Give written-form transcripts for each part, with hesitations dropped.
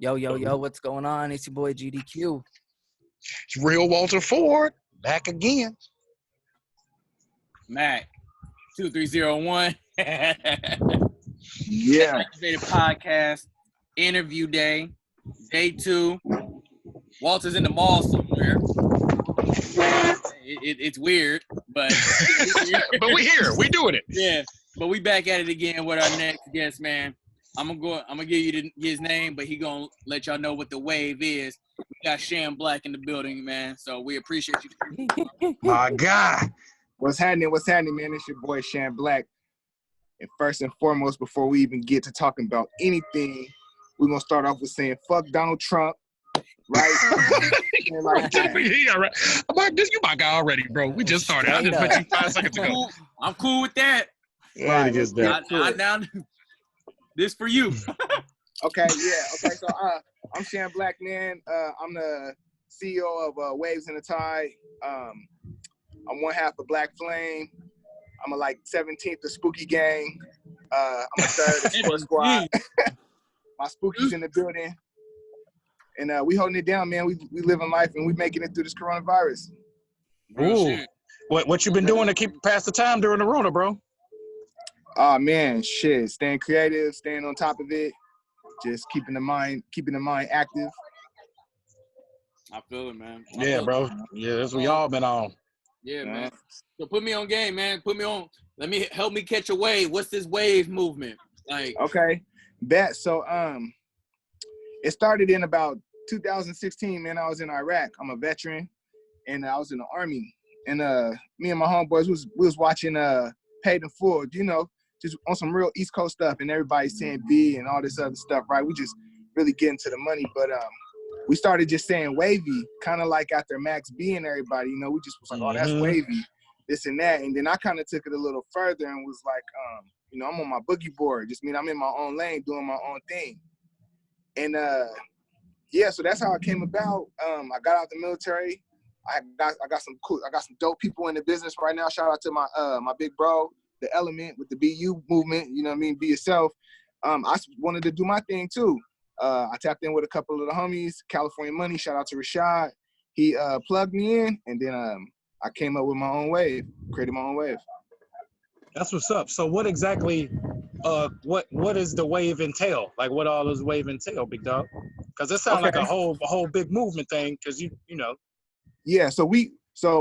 Yo, yo, yo, what's going on? It's your boy GDQ. It's real Walter Ford back again. Mac 2301. Yeah. Activated podcast interview day 2. Walter's in the mall somewhere. It's weird, but But we here. We doing it. Yeah, but we back at it again with our next guest, man. I'm gonna give you his name, but he gonna let y'all know what the wave is. We got Sham Blak in the building, man. So we appreciate you. My God. What's happening? What's happening, man? It's your boy Sham Blak. And first and foremost, before we even get to talking about anything, we're gonna start off with saying fuck Donald Trump. Right? Like Yeah, right. You my guy already, bro. We just started. I just put you 5 seconds ago. I'm cool with that. Right. Now, this for you. Okay, yeah. Okay, so I'm Sham Blak, man. I'm the CEO of Waves in the Tide. I'm one half of Black Flame. I'm a 17th of Spooky Gang. I'm a third of Sport Squad. My Spooky's in the building. And we holding it down, man. We living life and we making it through this coronavirus. Ooh. What you been doing to keep pass the time during the Rona, bro? Oh man, shit. Staying creative, staying on top of it, just keeping the mind active. I feel it, man. Yeah, bro. Yeah, that's what we all been on. Yeah, man. So put me on game, man. Put me on. Help me catch a wave. What's this wave movement? Okay. So it started in about 2016, man. I was in Iraq. I'm a veteran and I was in the Army. And me and my homeboys we was watching Paid in Full, just on some real East Coast stuff, and everybody's saying B and all this other stuff, right? We just really getting to the money, but we started just saying wavy, kind of like after Max B and everybody, we just was like, oh, that's wavy, this and that. And then I kind of took it a little further and was like, I'm on my boogie board, just mean I'm in my own lane doing my own thing. And so that's how it came about. I got out the military. I got some dope people in the business right now. Shout out to my big bro, The Element, with the BU movement, be yourself. I wanted to do my thing too. I tapped in with a couple of the homies, California Money, shout out to Rashad. He plugged me in, and then I came up with my own wave, created my own wave. That's what's up. So what exactly, what does the wave entail? Like what all does wave entail, big dog? Because it sounds like a whole big movement thing, because you know. Yeah, so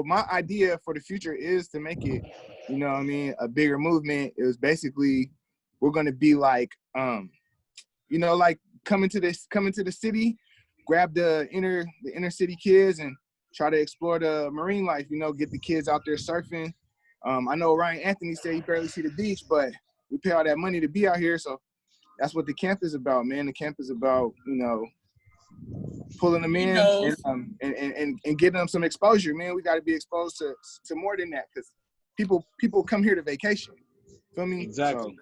my idea for the future is to make it, a bigger movement. It was basically, we're gonna be like, like coming to the city, grab the inner city kids and try to explore the marine life. Get the kids out there surfing. I know Ryan Anthony said he barely see the beach, but we pay all that money to be out here. So that's what the camp is about, man. The camp is about, pulling them in and getting them some exposure, man. We got to be exposed to more than that, because people come here to vacation. Feel me? Exactly.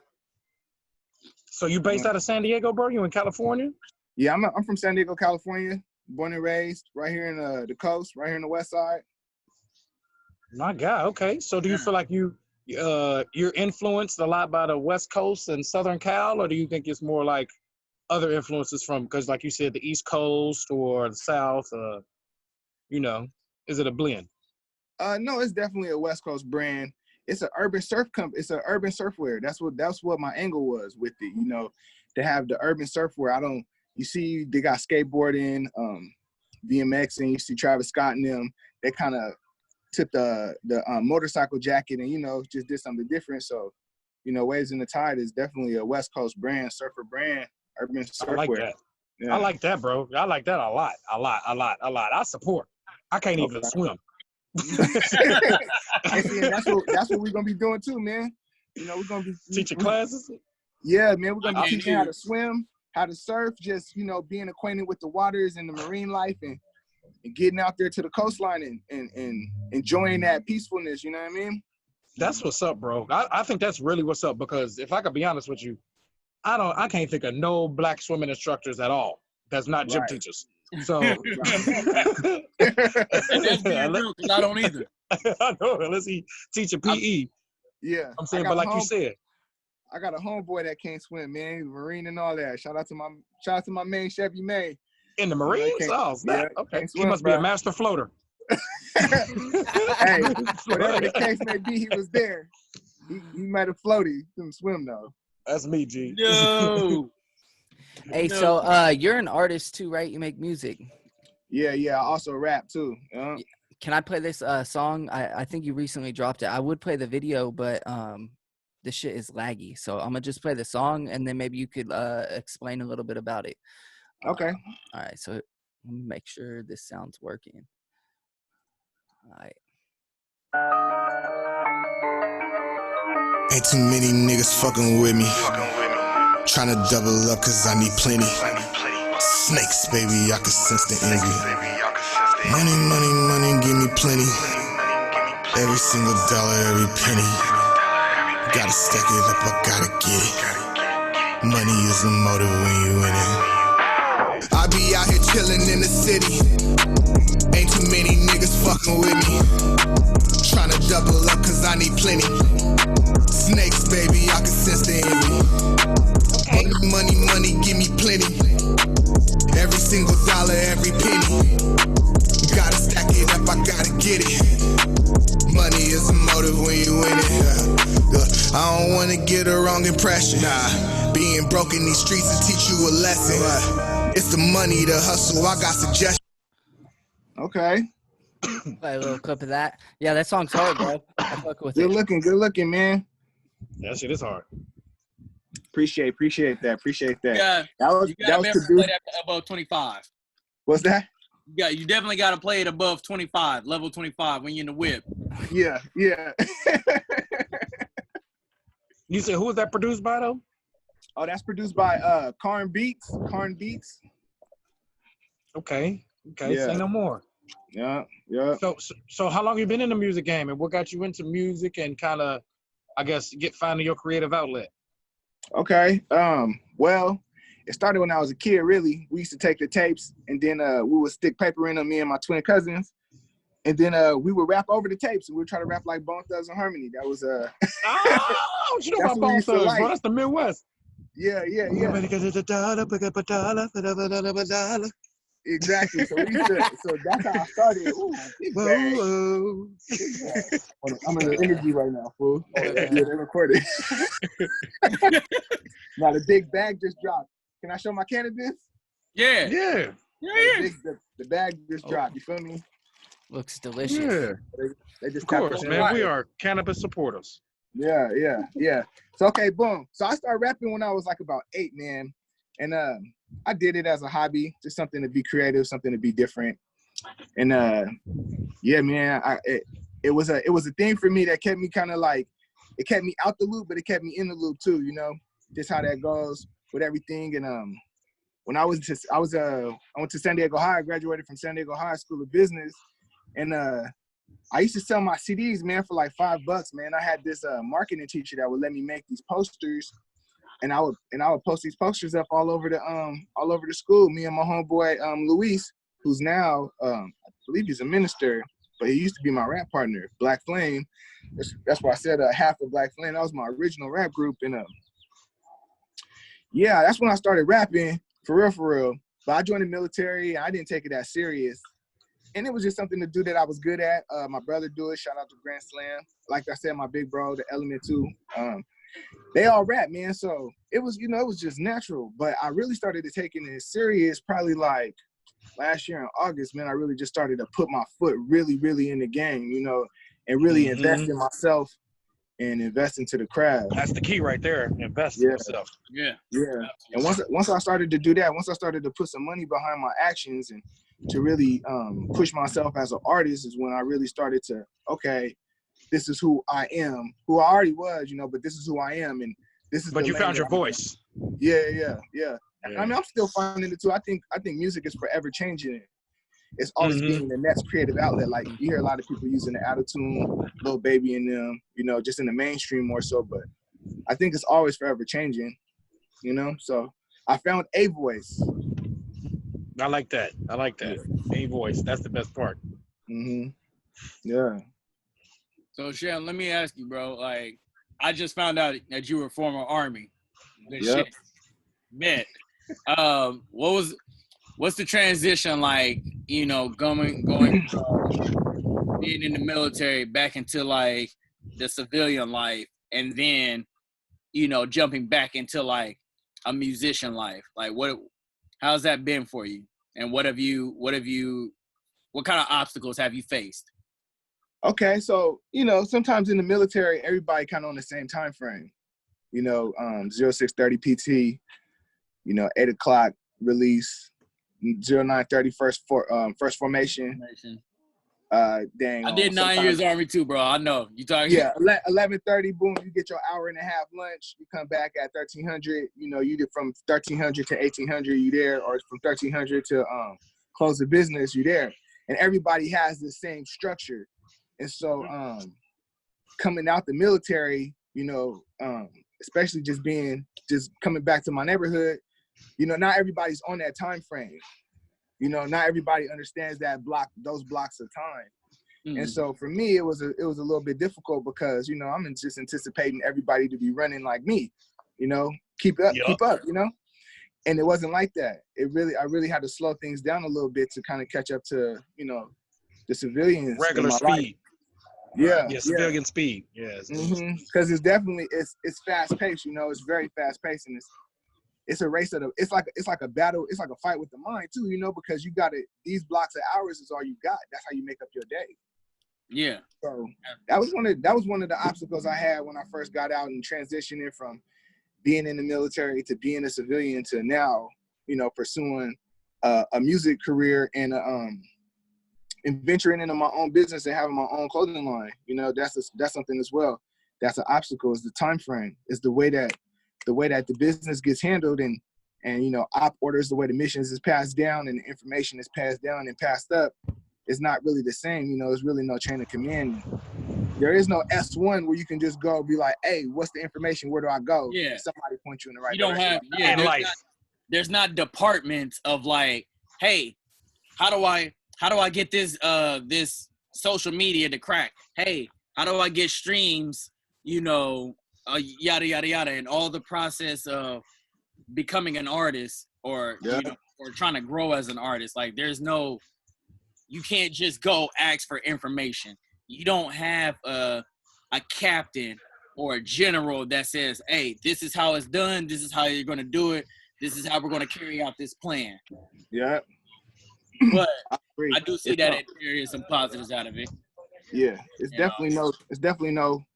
So you based out of San Diego, bro? You in California? Yeah, I'm from San Diego, California. Born and raised right here in the coast, right here in the west side. My God. Okay. So do you feel like you're influenced a lot by the West Coast and Southern Cal, or do you think it's more like other influences from, because like you said, the East Coast or the South, is it a blend? No, it's definitely a West Coast brand. It's an urban surf it's an urban surfwear. That's what my angle was with it, to have the urban surfwear. You see they got skateboarding, BMX, and you see Travis Scott and them. They kind of took the motorcycle jacket and, just did something different. So, Waves in the Tide is definitely a West Coast brand, surfer brand. Urban surfwear. I like that. Yeah. I like that, bro. I like that a lot. I support. I can't even swim. And see, that's what we're gonna be doing too, man. We're gonna be teaching classes. Yeah, man. We're gonna be teaching how to swim, how to surf, just being acquainted with the waters and the marine life, and getting out there to the coastline and enjoying that peacefulness. You know what I mean? That's what's up, bro. I think that's really what's up, because if I could be honest with you, I can't think of no black swimming instructors at all. That's not gym teachers. So that's being real, because I don't either. I know, unless he teach a PE. Yeah. I'm saying, but like you said. I got a homeboy that can't swim, man. He's a Marine and all that. Shout out to my main Chevy May. In the You know, Marines? Oh, snap. yeah, Okay. can't He swim, must be a bro. master floater. Hey, whatever the case may be, he was there. He might have floated. He couldn't swim though. That's me, G. No. Hey, No. so you're an artist too, right? You make music. Yeah. I also rap too. Can I play this song? I think you recently dropped it. I would play the video, but the shit is laggy. So I'm gonna just play the song, and then maybe you could explain a little bit about it. Okay. All right. So let me make sure this sound's working. All right. Ain't too many niggas fucking with me. Tryna double up cause I need plenty. Snakes, baby, I can sense the envy. Money, give me plenty. Every single dollar, every penny. Gotta stack it up, I gotta get it. Money is the motive when you in it. I be out here chillin' in the city. Ain't too many niggas fucking with me. Tryna double up cause I need plenty. Snakes, baby, I can sense the envy. Money, give me plenty. Every single dollar, every penny. Gotta stack it up, I gotta get it. Money is the motive when you in it. I don't wanna get a wrong impression. Nah, being broke in these streets will teach you a lesson. It's the money, the hustle, I got suggestions. Okay. Play a little clip of that. Yeah, that song's hard, bro. I fuck with Good it. looking, man. That shit is hard. Appreciate that. Yeah, That was you gotta be able to play produced. that above 25. What's that? You definitely gotta play it above 25, level 25 when you're in the whip. Yeah. You said who was that produced by though? Oh, that's produced by Karn Beats. Okay. Yeah. Say no more. Yeah. So how long you been in the music game, and what got you into music and kind of, I guess, finding your creative outlet? Okay. Well, it started when I was a kid, really. We used to take the tapes and then we would stick paper in them, me and my twin cousins. And then we would rap over the tapes, and we would try to rap like Bone Thugs and Harmony. That was Oh, you know That's about what we Bone used to Thugs, like. bro. That's the Midwest. yeah. Exactly. So that's how I started. Ooh, big bag. Whoa. Hold on, I'm in the energy right now, fool. Oh, yeah, they recorded. Now the big bag just dropped. Can I show my cannabis? Yeah. Yeah. The bag just dropped. You feel me? Looks delicious. Yeah. They just Of course, tapped man. in. We are cannabis supporters. Yeah. So okay, boom. So I started rapping when I was like about 8, man, and I did it as a hobby, just something to be creative, something to be different, and yeah, man, it was a thing for me that kept me kind of like, it kept me out the loop, but it kept me in the loop too, you know, just how that goes with everything. And when I went to San Diego High, I graduated from San Diego High School of Business, and I used to sell my CDs, man, for like $5, man. I had this marketing teacher that would let me make these posters, and I would post these posters up all over the school. Me and my homeboy Luis, who's now I believe he's a minister, but he used to be my rap partner, Black Flame. That's why I said half of Black Flame. That was my original rap group, and yeah, that's when I started rapping for real. But I joined the military. I didn't take it that serious. And it was just something to do that I was good at. My brother do it. Shout out to Grand Slam. Like I said, my big bro, the Element too. They all rap, man. So it was, it was just natural. But I really started to taking it serious probably like last year in August, man. I really just started to put my foot really, really in the game, and really invest in myself and invest into the craft. That's the key right there. Invest in yourself. Yeah. And once I started to do that, once I started to put some money behind my actions and to really push myself as an artist, is when I really started to, okay, this is who I am, who I already was, but this is who I am, and this is. But you found your voice. Yeah. I mean, I'm still finding it too. I think music is forever changing. It's always being the next creative outlet. Like you hear a lot of people using the autotune, Lil Baby and them, just in the mainstream more so. But I think it's always forever changing, So I found a voice. I like that. A voice. That's the best part. Yeah. So Sham, let me ask you, bro. Like, I just found out that you were former Army. Good Yep. shit. Bet. What's the transition like? You know, going from being in the military back into like the civilian life, and then jumping back into like a musician life. Like, how's that been for you? And what kind of obstacles have you faced? Okay, so sometimes in the military, everybody kind of on the same time frame. 0630 PT, 8 o'clock release, 0930 first formation. I did 9 years Army too, bro. I know you talking. Yeah, 11:30, boom, you get your hour and a half lunch. You come back at 1300. You did from 1300 to 1800. You there, or from 1300 to close the business. You there, and everybody has the same structure. And so, coming out the military, especially just coming back to my neighborhood, not everybody's on that time frame. Not everybody understands those blocks of time. Mm-hmm. And so for me, it was a little bit difficult because, I'm just anticipating everybody to be running like me, keep up, and it wasn't like that. I really had to slow things down a little bit to kind of catch up to, the civilians. Regular speed. Life. Yeah, civilian speed. Yes, because it's definitely it's fast paced. It's very fast paced, and it's a race it's like a battle. It's like a fight with the mind too. Because you got these blocks of hours is all you got. That's how you make up your day. Yeah. So that was one of the obstacles I had when I first got out and transitioning from being in the military to being a civilian to now, pursuing a music career and venturing into my own business and having my own clothing line. That's something as well. That's an obstacle, is the time frame. Is the way that the business gets handled and op orders, the way the missions is passed down and the information is passed down and passed up is not really the same. There's really no chain of command. There is no S1 where you can just go be like, hey, what's the information? Where do I go? Yeah. And somebody point you in the right direction. You don't have, there's not departments of like, hey, how do I get this social media to crack? Hey, how do I get streams? Yada yada yada, and all the process of becoming an artist or or trying to grow as an artist. Like, you can't just go ask for information. You don't have a captain or a general that says, hey, this is how it's done. This is how you're going to do it. This is how we're going to carry out this plan. Yeah. But I do see that there is some positives out of it. Yeah, it's definitely no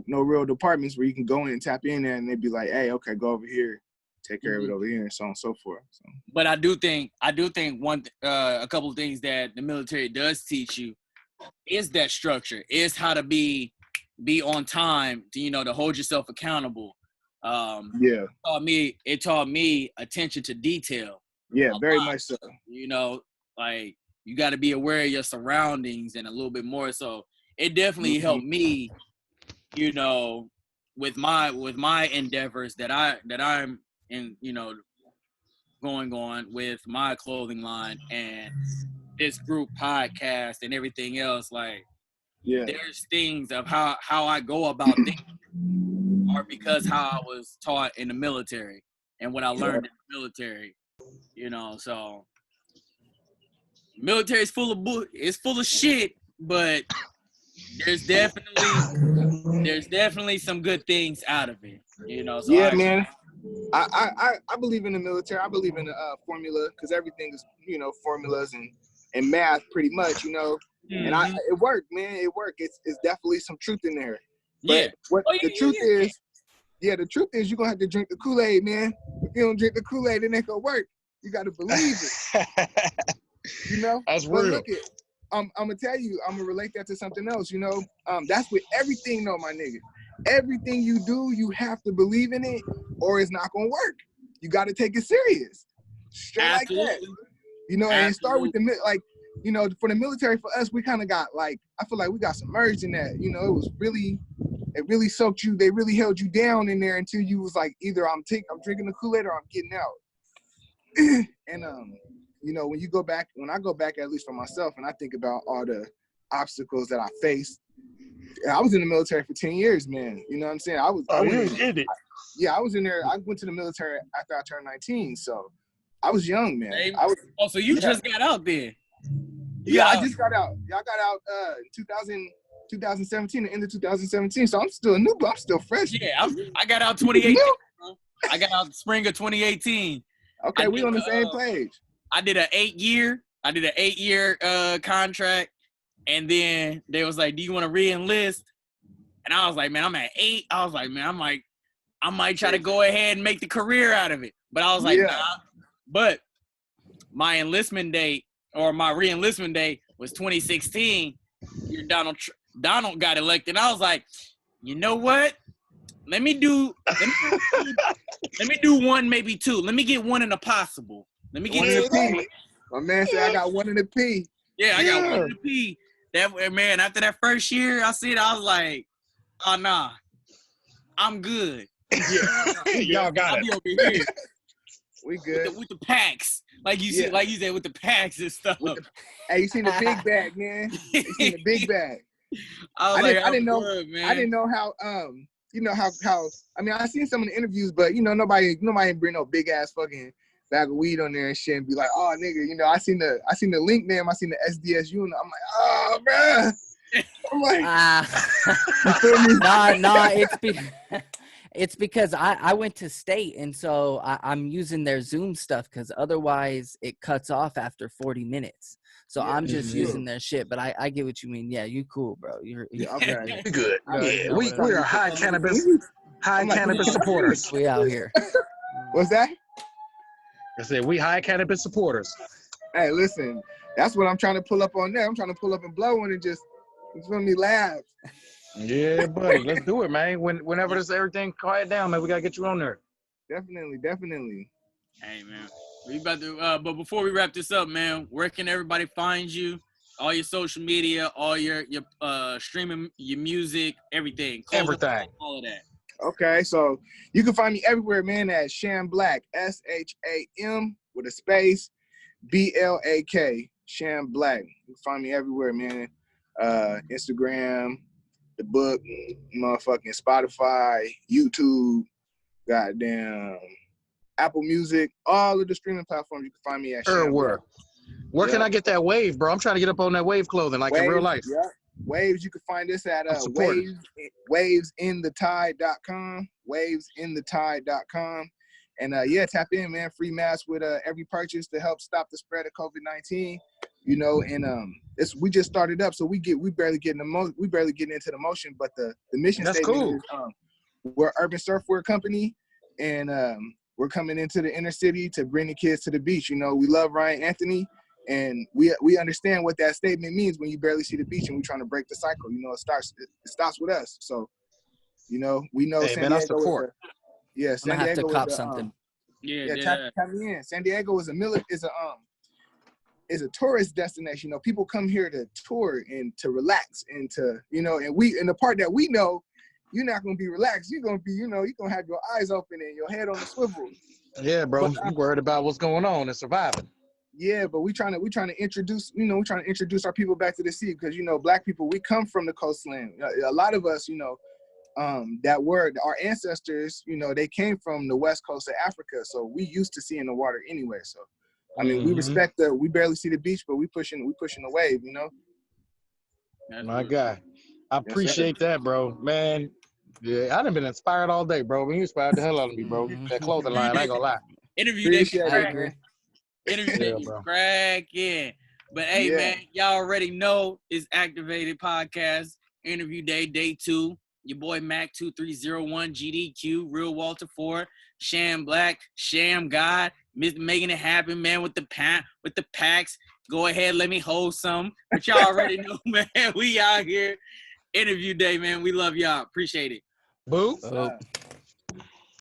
real departments where you can go in and tap in there and they'd be like, hey, okay, go over here, take care of it over here, and so on and so forth. So. But I do think a couple of things that the military does teach you is that structure, is how to be on time, to hold yourself accountable. It taught me attention to detail. Yeah, very much so. Like, you got to be aware of your surroundings and a little bit more. So it definitely helped me, with my endeavors that I'm in, going on with my clothing line and this group podcast and everything else. Like, there's things of how I go about things are because how I was taught in the military and what I learned in the military. So military is full of shit, but there's definitely some good things out of it. So man. I believe in the military. I believe in the formula, because everything is formulas and math pretty much. And it worked, man. It worked. It's definitely some truth in there. But the truth is you're gonna have to drink the Kool-Aid, man. If you don't drink the Kool-Aid, it ain't gonna work. You gotta believe it. That's but real. Look, I'm gonna tell you, I'm gonna relate that to something else. That's with everything, though, my nigga. Everything you do, you have to believe in it, or it's not gonna work. You got to take it serious, straight Absolutely. like that. And start with for the military. For us, we kind of got I feel like we got submerged in that. It really soaked you. They really held you down in there until you was like, either I'm drinking the Kool-Aid or I'm getting out. And when I go back, at least for myself, and I think about all the obstacles that I faced, I was in the military for 10 years, man. You know what I'm saying? I was in there. I went to the military after I turned 19, so I was young, man. Hey, I was. so you just got out there. I just got out. Y'all got out in 2017, the end of 2017. So I'm still new, but I'm still fresh. Yeah, I got out 2018. I got out spring of 2018. Okay, we on the same page. I did an 8-year contract, and then they was like, "Do you want to re-enlist?" And I was like, "Man, I'm at 8." I was like, "Man, I might try to go ahead and make the career out of it." But I was like, "Nah." But my enlistment date or my re-enlistment date was 2016. Donald got elected. I was like, you know what? Let me do one, maybe two. Let me get one in a possible. Let me get two. My man said I got one in the P. Yeah, I got one in the P. That man, after that first year, I was like, oh nah, I'm good. Yeah, y'all got I'll it. be over here. We good with the packs, like you said, with the packs and stuff. Hey, you seen the big bag, man? You seen the big bag? I didn't know. Man. I didn't know how. You know how. I mean, I seen some of the interviews, but you know, nobody bring no big ass fucking bag of weed on there and shit and be like, oh nigga, you know, I seen the link name, I seen the SDSU, and I'm like, oh bruh. I'm like, it's because I went to state, and so I'm using their Zoom stuff because otherwise it cuts off after 40 minutes. So I'm just using their shit, but I get what you mean. Yeah, you cool, bro. You're okay. Good. Yeah, we are high cannabis supporters. We out here. What's that? I said we high cannabis supporters. Hey, listen, that's what I'm trying to pull up on there. I'm trying to pull up and blow one and just, you feel me, laugh. Yeah, buddy, let's do it, man. Whenever this everything quiet down, man, we gotta get you on there. Definitely. Hey, man, we about to. But before we wrap this up, man, where can everybody find you? All your social media, all your streaming, your music, everything. Everything. All of that. Okay, so you can find me everywhere, man, at Sham Blak, SHAM with a space, BLAK, Sham Blak. You can find me everywhere, man. Instagram, the book, motherfucking Spotify, YouTube, goddamn Apple Music, all of the streaming platforms. You can find me at Sham Blak. Where can I get that wave, bro? I'm trying to get up on that wave clothing, like in real life. Yeah. Waves, you can find us at wavesinthetide.com, wavesinthetide.com. And tap in, man. Free masks with every purchase to help stop the spread of COVID-19. You know, and we just started up, so we barely getting into the motion, but the mission statement is we're urban surfwear company, and we're coming into the inner city to bring the kids to the beach. You know, we love Ryan Anthony. And we understand what that statement means when you barely see the beach, and we're trying to break the cycle. You know, it starts with us. So, you know, we know San Diego. Support. San Diego have to cop something. Tap me in. San Diego is a tourist destination. You know, people come here to tour and to relax and to, you know, and the part that we know, you're not gonna be relaxed. You're gonna be, you know, you're gonna have your eyes open and your head on the swivel. Yeah, bro. You worried about what's going on and surviving. Yeah, but we're trying to introduce our people back to the sea, because, you know, Black people, we come from the coastline. A lot of us, you know, our ancestors, you know, they came from the west coast of Africa, so we used to seeing the water anyway. So, I mean, we barely see the beach, but we pushing the wave, you know. My guy, I appreciate that, bro, man. Yeah, I done been inspired all day, bro. You inspired the hell out of me, bro. That clothing line, I ain't gonna lie. Interview day. Interview day is cracking. But hey, man, y'all already know it's Activated Podcast. Interview day 2. Your boy Mac 2301 GDQ, Real Walter 4, Sham Blak, Sham God, making it happen, man, with the packs. Go ahead, let me hold some. But y'all already know, man, we out here. Interview day, man. We love y'all. Appreciate it. Boo.